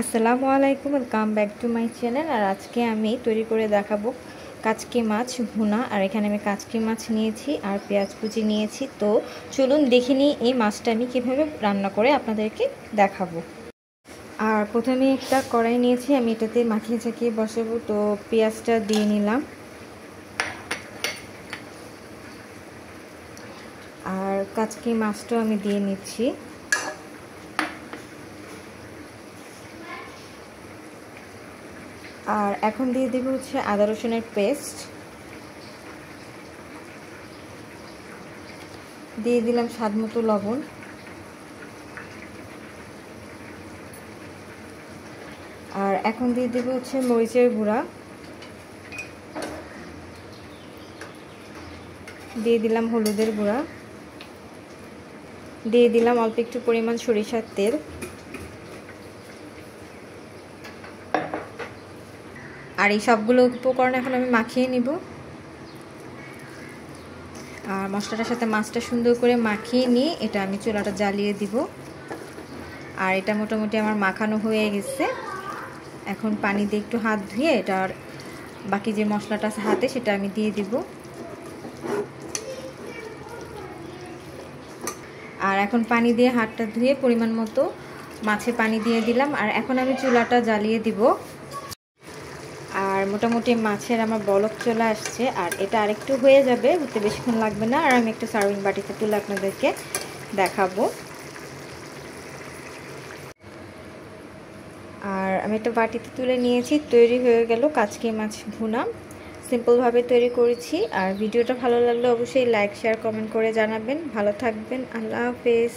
আসসালামু আলাইকুম, welcome back to my channel. আর আজকে আমি তৈরি করে দেখাবো কাচকি মাছ ভুনা। আর এখানে আমি কাচকি মাছ নিয়েছি আর পেঁয়াজ কুচি নিয়েছি। তো চলুন দেখে নিই এই মাছটা আমি কীভাবে রান্না করে আপনাদেরকে দেখাবো। আর প্রথমে একটা কড়াই নিয়েছি, আমি এটাতে মাখিয়ে চাকিয়ে বসাবো। তো পেঁয়াজটা দিয়ে নিলাম আর কাচকি মাছটাও আমি দিয়ে নিচ্ছি। আর এখন দিয়ে দেব হচ্ছে আদা রসুনের পেস্ট, দিয়ে দিলাম স্বাদ মতো লবণ, আর এখন দিয়ে দেব হচ্ছে মরিচের গুঁড়া, দিয়ে দিলাম হলুদের গুঁড়া, দিয়ে দিলাম অল্প একটু পরিমাণ সরিষার তেল। আর এই সবগুলো উপকরণ এখন আমি মাখিয়ে নিব। আর মশলাটার সাথে মাছটা সুন্দর করে মাখিয়ে নিয়ে এটা আমি চুলাটা জ্বালিয়ে দিব। আর এটা মোটামুটি আমার মাখানো হয়ে গেছে। এখন পানি দিয়ে একটু হাত ধুয়ে এটার বাকি যে মশলাটা আছে হাতে সেটা আমি দিয়ে দিব। আর এখন পানি দিয়ে হাতটা ধুয়ে পরিমাণ মতো মাছে পানি দিয়ে দিলাম। আর এখন আমি চুলাটা জ্বালিয়ে দিব। আর মোটামুটি মাছের আমার বলক চলে আসছে, আর এটা আরেকটু হয়ে যাবে, হতে বেশিক্ষণ লাগবে না। আর আমি একটা সার্ভিং বাটিতে তুলে আপনাদেরকে দেখাবো। আর আমি একটা বাটিতে তুলে নিয়েছি, তৈরি হয়ে গেল কাচকি মাছ ভুনা। সিম্পলভাবে তৈরি করেছি। আর ভিডিওটা ভালো লাগলে অবশ্যই লাইক শেয়ার কমেন্ট করে জানাবেন। ভালো থাকবেন, আল্লাহ হাফেজ।